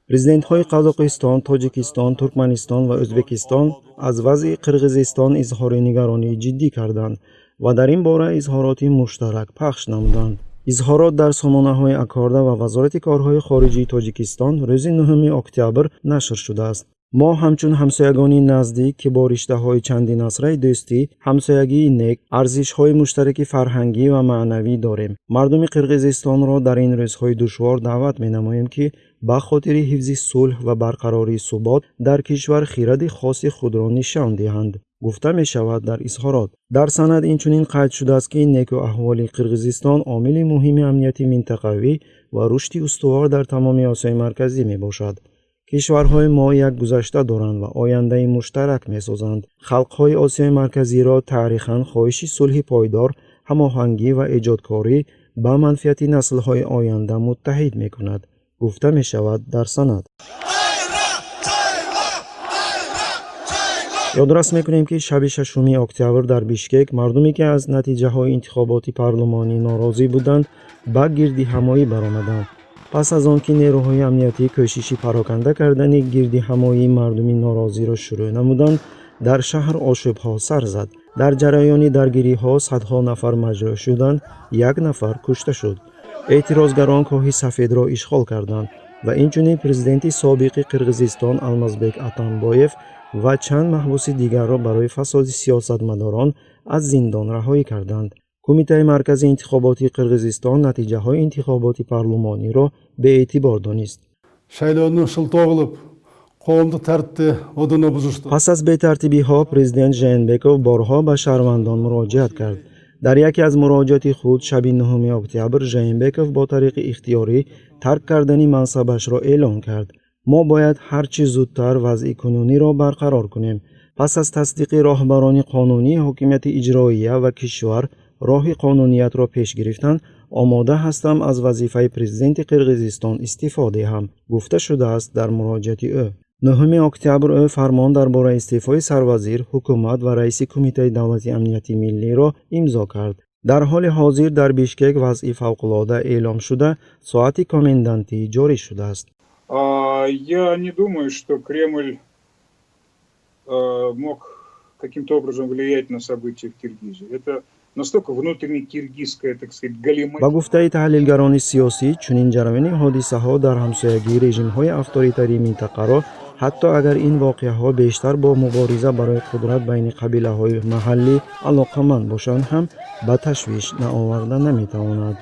Президентҳои Қазоқистон, Тоҷикистон, Туркманистон ва Ӯзбекистон аз вазъи Қирғизистон изҳори нигаронии ҷиддӣ карданд ва дар ин бора изҳороти муштарак пахш намуданд. Изҳорот дар сомонаҳои Аккорда ва Вазорати корҳои хориҷии Тоҷикистон рӯзи 9 октябр нашр шудааст. мо ҳамчун ҳамсоягони наздик ки бо риштаҳои чандинасраи дӯстӣ, ҳамсоягии нек, арзишҳои муштараки фарҳангӣ ва маънавӣ дорем. Мардуми Қирғизистонро дар ин рӯзҳои душвор даъват менамоем ки ба хотири ҳифзи сулҳ ва барқарории субот дар кишвар хиради хоси худро нишон диҳанд, гуфта мешавад дар изҳорот. Дар санад инчунин қайд шудааст ки неку аҳволи Қирғизистон омили муҳими амнияти минтақавӣ ва рушди устувор дар тамоми Осиёи марказӣ мебошад. кишварҳои мо як гузашта доранд ва ояндаи муштарак месозанд. халқҳои Осиёи марказиро таърихан хоҳиши сулҳи пойдор, ҳамоҳангӣ ва эҷодкорӣ ба манфиати наслҳои оянда муттаҳид мекунад, гуфта мешавад дар санад. ёдрас мекунем ки шаби 6 октябр дар Бишкек мардуме ки аз натиҷаҳои интихоботи парлумонӣ норозӣ буданд ба гирдиҳамоӣ баромаданд. пас аз он ки нерӯҳои амниятӣ кӯшиши пароканда кардани гирдиҳамоии мардуми норозиро шурӯъ намуданд, дар шаҳр ошӯбҳо сар зад. дар ҷараёни даргириҳо садҳо нафар маҷрӯҳ шуданд, як нафар кушта шуд. эътирозгарон коҳи сафедро ишғол карданд ва инчунин президенти собиқи Қирғизистон Алмазбек Атамбоев ва чанд маҳбуси дигарро барои фасоди сиёсатмадорон аз зиндон раҳоӣ карданд. Кумитаи маркази интихоботи Қирғизистон натиҷаҳои интихоботи парлумониро беэътибор донист. Пас аз бетартибиҳо, президент Жээнбеков борҳо ба шаҳрвандон муроҷиат кард. дар яке аз муроҷиати худ шаби 9 октябр Жээнбеков бо тариқи ихтиёрӣ тарк кардани мансабашро эълон кард. мо бояд ҳар чӣ зудтар вазъи кунуниро барқарор кунем. пас аз тасдиқи роҳбарони қонунии ҳокимияти иҷроия ва кишвар роҳи қонуниятро пеш гирифтан, омода ҳастам аз вазифаи президенти Қирғизистон истеъфо диҳам, гуфта шудааст дар муроҷиати ӯ. 9 октябр ӯ фармон дар бораи истеъфои сарвазир, ҳукумат ва раиси Кумитаи давлати амнияти миллиро имзо кард. дар ҳоли ҳозир дар Бишкек вазъи фавқулода эълом шуда, соати комендантӣ ҷорӣ шудааст. Я не думаю, что Кремль мог каким-то образом влиять на события в Киргизии. Это настолько внутренне киргизская, так сказать, галиматия. ба гуфтаи таҳлилгарони сиёсӣ, чунин ҷараёни ҳодисаҳо дар ҳамсоягии режимҳои авторитарии минтақаро, ҳатто агар ин воқеаҳо бештар бо мубориза барои қудрат байни қабилаҳои маҳаллӣ алоқаманд бошанд ҳам, ба ташвиш наоварда наметавонад.